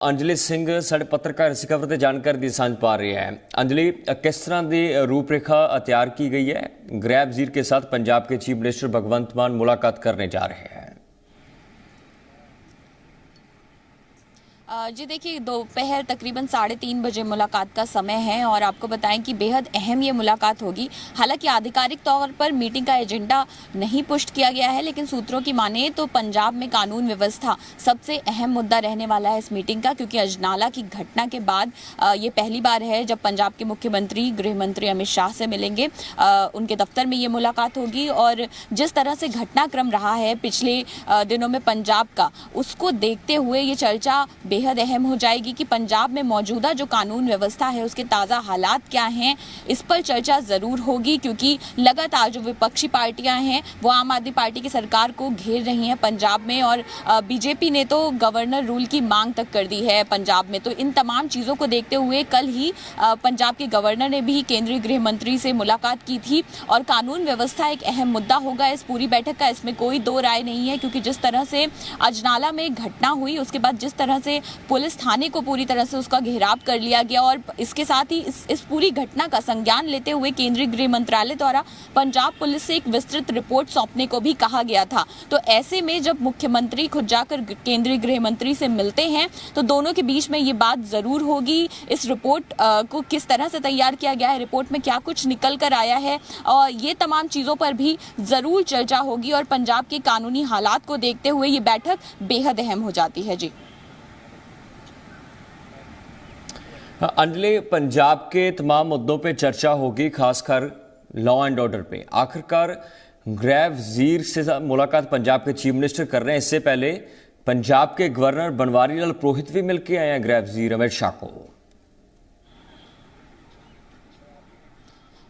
अंजलि सिंह साढ़े पत्रकार इस खबर से जानकारी दी सांझ पा रही है। अंजलि, किस तरह की रूपरेखा तैयार की गई है? गृह वजीर के साथ पंजाब के चीफ मिनिस्टर भगवंत मान मुलाकात करने जा रहे हैं। जी देखिए, दोपहर तकरीबन 3:30 बजे मुलाकात का समय है और आपको बताएं कि बेहद अहम ये मुलाकात होगी। हालांकि आधिकारिक तौर पर मीटिंग का एजेंडा नहीं पुष्ट किया गया है, लेकिन सूत्रों की माने तो पंजाब में कानून व्यवस्था सबसे अहम मुद्दा रहने वाला है इस मीटिंग का, क्योंकि अजनाला की घटना के बाद ये पहली बार है जब पंजाब के मुख्यमंत्री गृह मंत्री अमित शाह से मिलेंगे। उनके दफ्तर में ये मुलाकात होगी और जिस तरह से घटनाक्रम रहा है पिछले दिनों में पंजाब का, उसको देखते हुए ये चर्चा बेहद अहम हो जाएगी कि पंजाब में मौजूदा जो कानून व्यवस्था है उसके ताज़ा हालात क्या हैं, इस पर चर्चा ज़रूर होगी। क्योंकि लगातार जो विपक्षी पार्टियां हैं वो आम आदमी पार्टी की सरकार को घेर रही हैं पंजाब में, और बीजेपी ने तो गवर्नर रूल की मांग तक कर दी है पंजाब में। तो इन तमाम चीज़ों को देखते हुए कल ही पंजाब के गवर्नर ने भी केंद्रीय गृह मंत्री से मुलाकात की थी और कानून व्यवस्था एक अहम मुद्दा होगा इस पूरी बैठक का, इसमें कोई दो राय नहीं है। क्योंकि जिस तरह से अजनाला में घटना हुई उसके बाद जिस तरह से पुलिस थाने को पूरी तरह से उसका घेराव कर लिया गया और इसके साथ ही इस पूरी घटना का संज्ञान लेते हुए केंद्रीय गृह मंत्रालय द्वारा पंजाब पुलिस से एक विस्तृत रिपोर्ट सौंपने को भी कहा गया था। तो ऐसे में जब मुख्यमंत्री खुद जाकर केंद्रीय गृह मंत्री से मिलते हैं तो दोनों के बीच में ये बात जरूर होगी, इस रिपोर्ट को किस तरह से तैयार किया गया है, रिपोर्ट में क्या कुछ निकल कर आया है, और ये तमाम चीजों पर भी जरूर चर्चा होगी। और पंजाब के कानूनी हालात को देखते हुए ये बैठक बेहद अहम हो जाती है। जी अंजलि, पंजाब के तमाम मुद्दों पे चर्चा होगी, खासकर लॉ एंड ऑर्डर पे। आखिरकार गृह वजीर से मुलाकात पंजाब के चीफ मिनिस्टर कर रहे हैं। इससे पहले पंजाब के गवर्नर बनवारी लाल पुरोहित भी मिलकर आए हैं गृह वजीर अमित शाह को।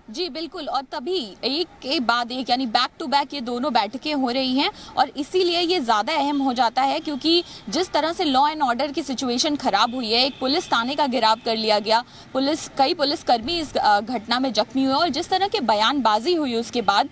जी बिल्कुल, और तभी एक के बाद एक यानी बैक टू बैक ये दोनों बैठकें हो रही हैं और इसीलिए ये ज़्यादा अहम हो जाता है। क्योंकि जिस तरह से लॉ एंड ऑर्डर की सिचुएशन खराब हुई है, एक पुलिस थाने का घेराव कर लिया गया, कई पुलिसकर्मी इस घटना में जख्मी हुए और जिस तरह की बयानबाजी हुई उसके बाद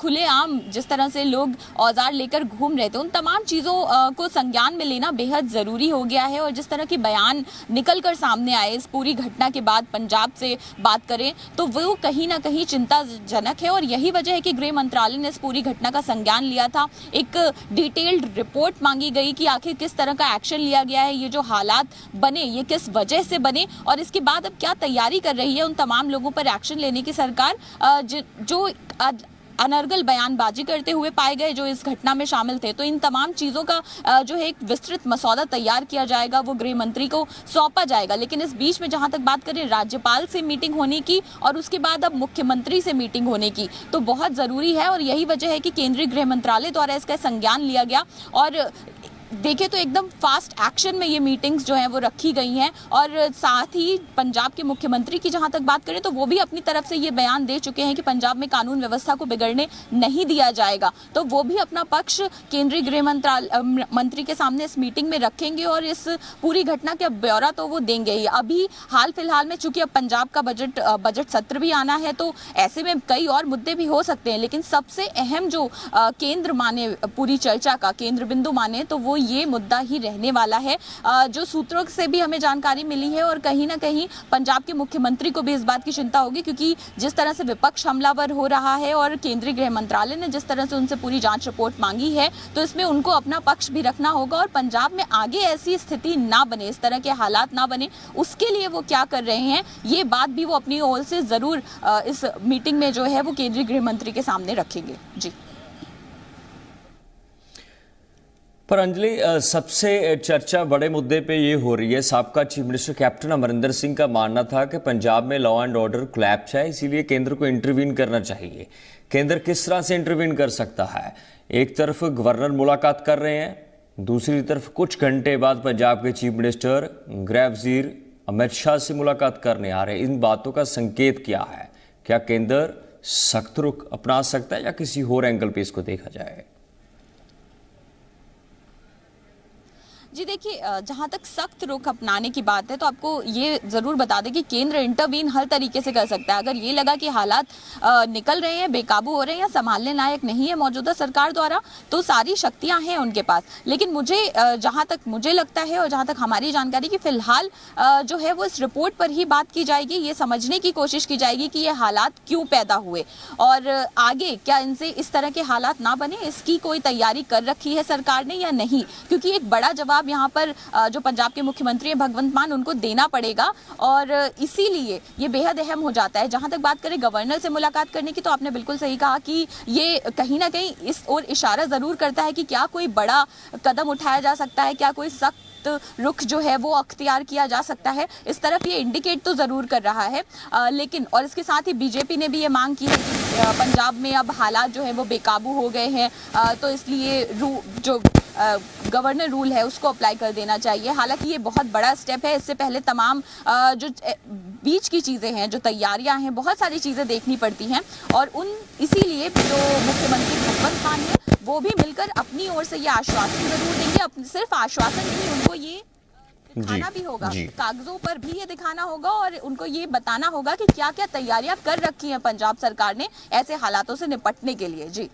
खुलेआम जिस तरह से लोग औजार लेकर घूम रहे थे, उन तमाम चीज़ों को संज्ञान में लेना बेहद ज़रूरी हो गया है। और जिस तरह के बयान निकल कर सामने आए इस पूरी घटना के बाद पंजाब से बात करें तो वो कहीं कहीं चिंताजनक है और यही वजह है कि गृह मंत्रालय ने इस पूरी घटना का संज्ञान लिया था। एक डिटेल्ड रिपोर्ट मांगी गई कि आखिर किस तरह का एक्शन लिया गया है, ये जो हालात बने ये किस वजह से बने और इसके बाद अब क्या तैयारी कर रही है उन तमाम लोगों पर एक्शन लेने की सरकार जो अनर्गल बयानबाजी करते हुए पाए गए, जो इस घटना में शामिल थे। तो इन तमाम चीज़ों का जो है एक विस्तृत मसौदा तैयार किया जाएगा, वो गृह मंत्री को सौंपा जाएगा। लेकिन इस बीच में जहां तक बात करें राज्यपाल से मीटिंग होने की और उसके बाद अब मुख्यमंत्री से मीटिंग होने की, तो बहुत ज़रूरी है और यही वजह है कि केंद्रीय गृह मंत्रालय द्वारा इसका संज्ञान लिया गया। और देखें तो एकदम फास्ट एक्शन में ये मीटिंग्स जो हैं वो रखी गई हैं। और साथ ही पंजाब के मुख्यमंत्री की जहां तक बात करें तो वो भी अपनी तरफ से ये बयान दे चुके हैं कि पंजाब में कानून व्यवस्था को बिगड़ने नहीं दिया जाएगा। तो वो भी अपना पक्ष केंद्रीय गृह मंत्री के सामने इस मीटिंग में रखेंगे और इस पूरी घटना का ब्यौरा तो वो देंगे ही। अभी हाल फिलहाल में चूंकि अब पंजाब का बजट सत्र भी आना है तो ऐसे में कई और मुद्दे भी हो सकते हैं, लेकिन सबसे अहम जो केंद्र माने पूरी चर्चा का केंद्र बिंदु माने तो वो ये मुद्दा ही रहने वाला है। जो सूत्रों से भी हमें जानकारी मिली है और कहीं ना कहीं पंजाब के मुख्यमंत्री को भी इस बात की चिंता होगी, क्योंकि जिस तरह से विपक्ष हमलावर हो रहा है और केंद्रीय गृह मंत्रालय ने जिस तरह से उनसे पूरी जांच रिपोर्ट मांगी है, तो इसमें उनको अपना पक्ष भी रखना होगा और पंजाब में आगे ऐसी स्थिति ना बने, इस तरह के हालात ना बने, उसके लिए वो क्या कर रहे हैं ये बात भी वो अपनी ओर से जरूर इस मीटिंग में जो है वो केंद्रीय गृह मंत्री के सामने रखेंगे। जी पर अंजलि, सबसे चर्चा बड़े मुद्दे पे ये हो रही है। साबका chief minister captain Amarinder Singh का मानना था कि पंजाब में लॉ एंड ऑर्डर कोलैप्स है, इसीलिए केंद्र को इंटरवीन करना चाहिए। केंद्र किस तरह से इंटरवीन कर सकता है? एक तरफ गवर्नर मुलाकात कर रहे हैं, दूसरी तरफ कुछ घंटे बाद पंजाब के चीफ मिनिस्टर गृह वजीर अमित शाह से मुलाकात करने आ रहे हैं। इन बातों का संकेत क्या है? क्या केंद्र सख्त रुख अपना सकता है या किसी और एंगल पे इसको देखा जाए? जी देखिए, जहाँ तक सख्त रुख अपनाने की बात है तो आपको ये ज़रूर बता दें कि केंद्र इंटरवीन हर तरीके से कर सकता है। अगर ये लगा कि हालात निकल रहे हैं, बेकाबू हो रहे हैं या संभालने लायक नहीं है मौजूदा सरकार द्वारा, तो सारी शक्तियां हैं उनके पास। लेकिन मुझे जहाँ तक मुझे लगता है और जहाँ तक हमारी जानकारी कि फिलहाल जो है वो इस रिपोर्ट पर ही बात की जाएगी, ये समझने की कोशिश की जाएगी कि ये हालात क्यों पैदा हुए और आगे क्या इनसे इस तरह के हालात ना बने, इसकी कोई तैयारी कर रखी है सरकार ने या नहीं। क्योंकि एक बड़ा जवाब यहाँ पर जो पंजाब के मुख्यमंत्री हैं भगवंत मान, उनको देना पड़ेगा और इसीलिए ये बेहद अहम हो जाता है। जहां तक बात करें गवर्नर से मुलाकात करने की, तो आपने बिल्कुल सही कहा कि ये कहीं ना कहीं इस ओर इशारा जरूर करता है कि क्या कोई बड़ा कदम उठाया जा सकता है, क्या कोई सख्त रुख जो है वो अख्तियार किया जा सकता है, इस तरफ ये इंडिकेट तो जरूर कर रहा है। लेकिन और इसके साथ ही बीजेपी ने भी ये मांग की है कि पंजाब में अब हालात जो है वो बेकाबू हो गए हैं, तो इसलिए जो गवर्नर रूल है उसको अप्लाई कर देना चाहिए। हालांकि ये बहुत बड़ा स्टेप है, इससे पहले तमाम जो बीच की चीज़ें हैं, जो तैयारियां हैं, बहुत सारी चीज़ें देखनी पड़ती हैं और इसीलिए जो मुख्यमंत्री भगवंत मान है वो भी मिलकर अपनी ओर से ये आश्वासन जरूर देंगे। सिर्फ आश्वासन नहीं, उनको ये दिखाना भी होगा, कागजों पर भी ये दिखाना होगा और उनको ये बताना होगा कि क्या क्या तैयारियां कर रखी हैं पंजाब सरकार ने ऐसे हालातों से निपटने के लिए। जी।